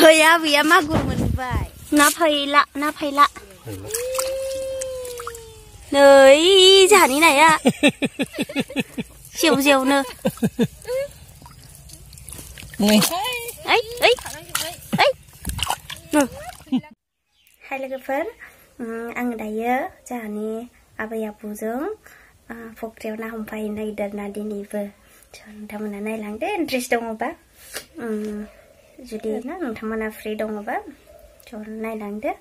Rồi à vì em mắc mình phải. Nó phây lạ. Nơi giả như này à. Diều nữa. Này. Ấy. Hay là cái phấn. Ăn đầy á, giả như bây giờ bù dưỡng. Phục treo nào không phải này đợt nào đi nì vợ. Chọn thầm là này lắng đấy interest đông không bác. Jadi na thầm là free đông không bác. Chọn này lắng đấy.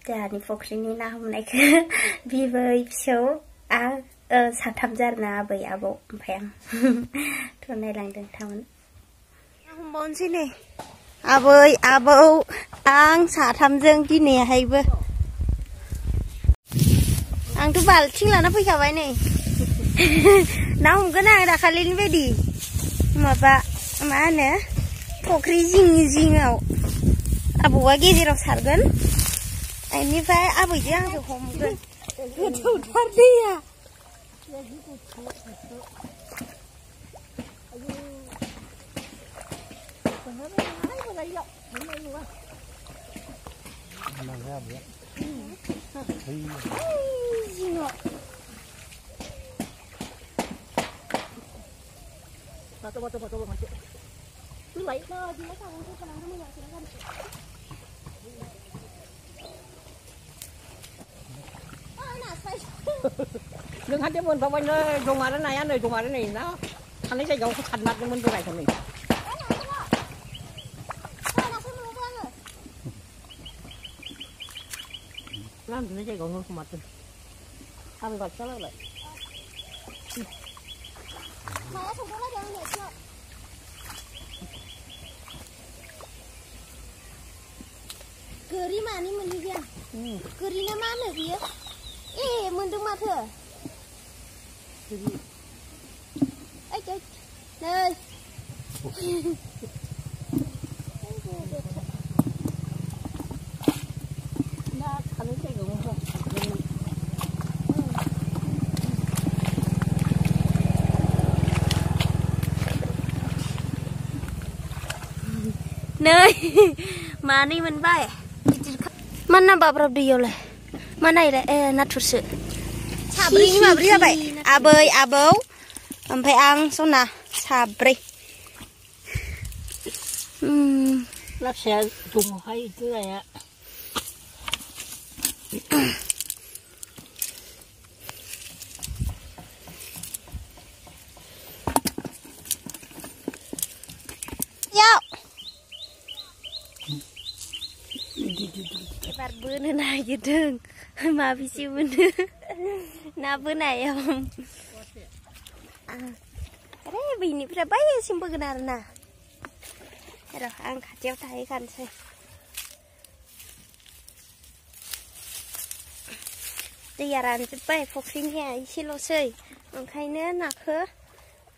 Giả như phục treo này nào không này vì với số sao tham gia là bởi áo bộ phèn. Chọn này lắng đừng thầm. Không bốn xin nè. À bộ ăn xả tham dương chứ nè hay vợ. Ang tu bal cing lah napa kawai ni? Naum kena dah kalian bedi. Mapa mana? Pokri jing au. Abu wagi jirau sargan. Ini fai abu jang tu hom gan. Tu thar dia. Coba masuk. Lu baik lah, dia kan untuk tenang kamu ya, silakan. Nak sai. Đừng hát tiếp mình vào bên dùng mà này ăn rồi dùng mà này nó anh ấy sẽ dùng cái thành mặt mình cái này thành mình. Làm thì nó chạy còn hơn mặt rồi. Ăn gọt cho nó lại. Mày không có lấy được chưa? Keri mana mình đi kia? Keri nó mana kia? Mình đứng mặt thưa. Ấy trời, đây. Đã ăn cái gì không? Nơi mà đi mình bay mana bapak dia lah mana ini nat terus sabri mà beri apa abai abau sampai ang sona sabri lắp xe dùng hay thứ này ạ. Bữa nữa này chứ đừng mà bị siêu bữa nữa na bữa này không đấy vì nị phải bay xin bữa nào nè rồi ăn khát chéo tay khăn xem bây giờ ăn cái bay phục sinh hè xí lô sơi còn khai nữa nè khớ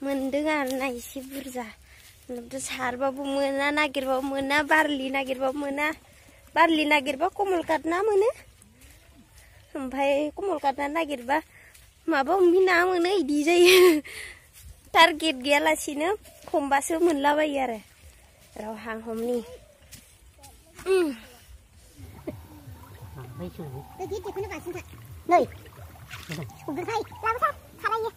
mình đứng ăn này xí bữa ra làm cho sár babu muna nagir babu muna barli nagir babu muna barli nagirba kumul katna mana? Sampai kumul katna nagirba, maba mina mana idi jai. Target gala sini, kumbasu munla bayar. Rawhang homni. Jadi dia kena kasih tak? Nei. Udah saya, lama sah, salahnya.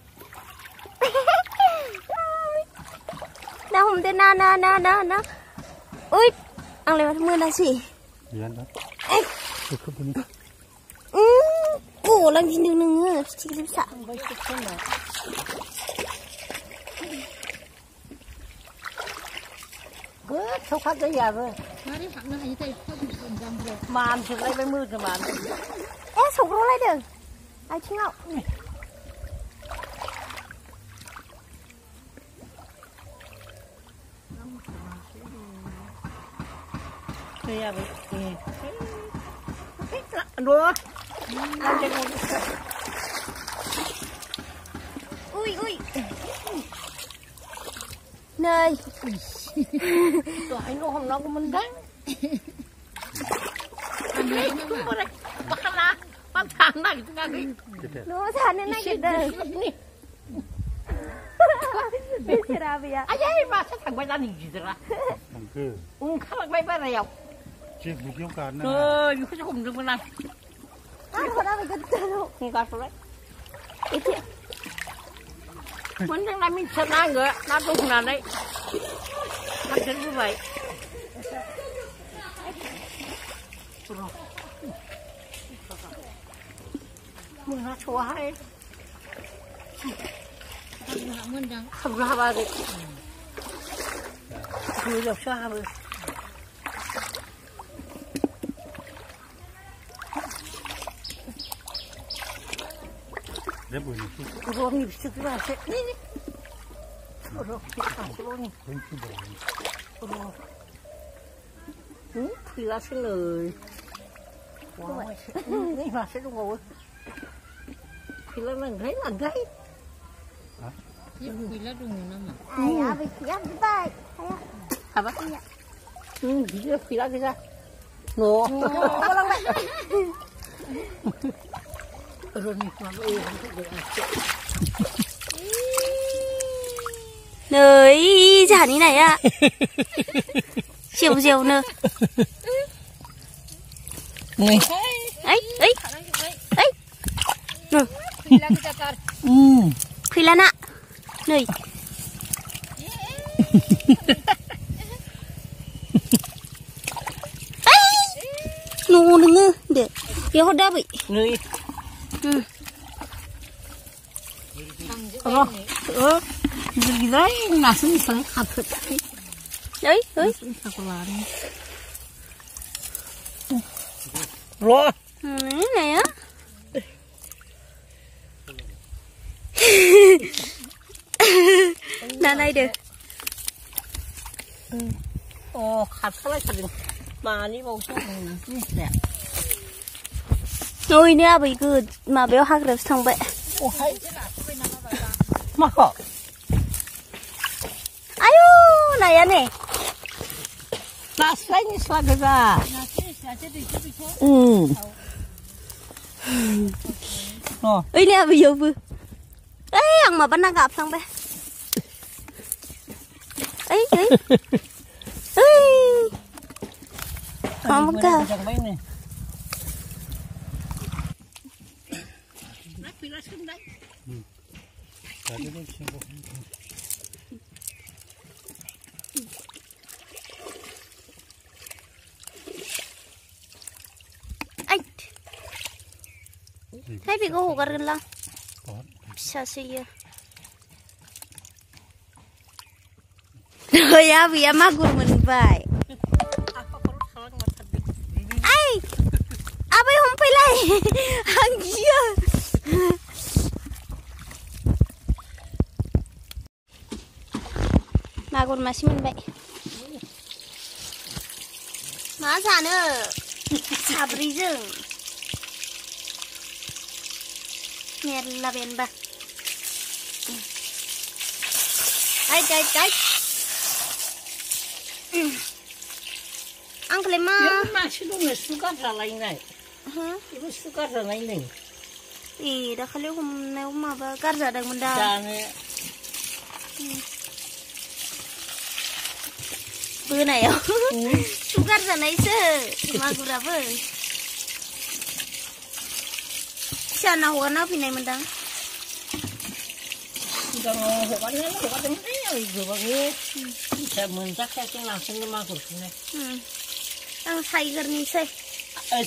Dah hom de na. Ui, ang lewat mana sih? Iya dah. Cukup ini. Lagi nung sedikit bisa. Bớt không phát giấy à rồi. Màn thì lấy 70 rồi màn. Sụp rồi lấy được. Ai chứ ngọc. Iya, aduh, ui, nơi, anh nó không nó của mình đấy, bắt thằng này chúng ta đi, nó thằng này này kìa, बेसेरा आबैया आयै मासो थांबाय जानो गिदिरा थांखो ओंखारलांबाय बारायाव जे बुगियाव गारना बेखौसो हमदोंमोन आं आरो आबै गोदानाव हगारथ'बाय एसे मोनदोंना मिथियाना आङो ना दं होननानै हाबदेरबोबाय मोनास'हाय हाब्रु हाबाखै मोजांसो हाबो र'नि फिथिख्रियासो फैलासो नै मासे दंबावो फैला नांगोनहाय नांगोनहाय फैला दङ नामा आबै फैया बिबाय हाबा बिदिनो फैला गोजा न'आवलांबाय नै जाहानि नाया जेव जेवनो नै ओइ ओइ ओइ फैला ना नै न'आव नोङो दे बेयाव हरदो आबै नै गिदिर नासो मिसालाय खाफोद ओइ ओइ र' नाया ना नायदो खारसालायथारदों मानि बावसो मिथिया नैनो आबै माबायाव हाग्रायावसो थांबाय माखौ आयु नाया नै नास्राय निस्ला गोजा ओइलै आबैयावबो ओइ आं माबा ना गाफ्लांबाय ओइ ओइ ओइ माबा मोजांबाय नो ना फैलासोमलाय Hai बेखौ हगारगोनलां फिसासो इयो नै आबैया मागुर मोनबाय ओइ आबै हमफैलाय आं गियो मागुर मासे मोनबाय मा जानो साब्रैजों मेरला बेनबा आइ आइ आइ आंखौलाय मा मासे दङ सुगार जालायनाय बेबो सुगार जानाय नै ए दाखालि हमनायाव माबा गारजादोंमोन दा जानो बोनायाव सुगार जानायसो मागुराबो फिसाना हगारना फैनायमोनदां सिगाङाव हगारदोंमोनलै आं गोबांनो फिसा मोनजाखायाखै नाखौनो मागुरखौनो आं सायगोरनोसै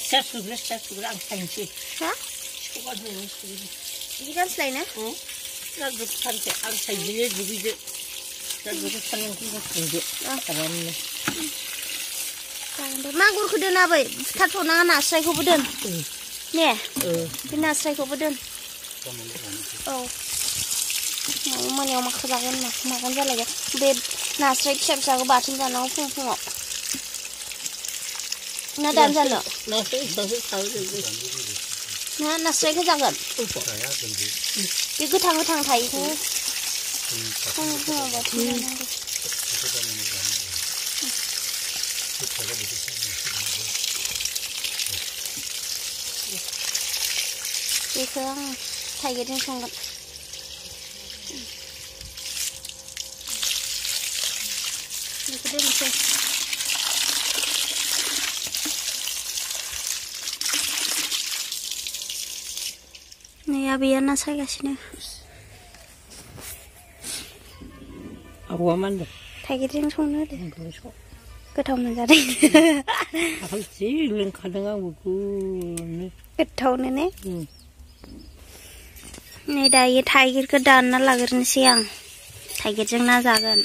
सिया सुग्रो आं सायनोसै हा सगार होनो सुग्रो बिदि गानस्लायनो ना गोथारसो आं सायदिनो दुगैदो दा गोथार ओंख्रिखौ संदो आरामनो मागुरखौ दोन आबै बुथारथ'नाङा नास्रायखौबो दोन ने बे नास्रायखौबो दोन औ मोनायाव माखौ जागोन मागोन जालायगोन बे नास्राय फिसा फिसाखौ बाथोन जानांगौ फुं फुङाव ना दानजानो ना नास्रायखौ जागोन बे गोथां गोथां थायोखौ फुं फुङाव बाथोन जानांगौ बेखौ आं थाइगिरजों संगोन नै आबैया ना सायगासिनो आबौआ मा होनदों थाइगिरजों संनो होदो गोथाव मोनजादों जि लोंखादों आंबो गुनो गोथावनो ने नै दायो थाइगिरखौ दानना लाग्रोनोसै आं थाइगिरजों ना जागोन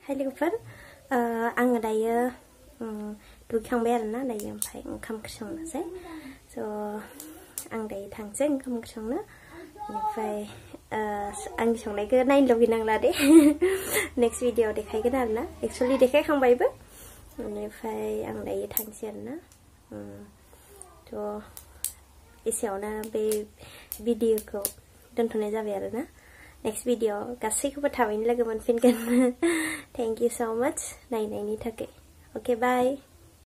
हाय लोगोफोर आङो दायो दुगैखांबाय आरोना दायो ओमफ्राय ओंखाम ओंख्रि संनोसै स' आं दायो थांसै ओंखाम ओंख्रि संनो बेनिफ्राय आंनि संनायखौ नायनो लुगैनांला दे नेक्स्ट भिडिअ'आव देखायगोन आरोना एक्सुवेलि देखायखांबायबो बेनिफ्राय आं दायो थांसै आरोना थ' एसेयावनो बे भिडिअ'खौ दोनथ'नाय जाबाय आरोना नेक्स्ट भिडिअ गासैखौबो थाबैनो लोगो मोनफिनगोन थेंक इउ सो माच नायनायनि थाखाय ओके बाय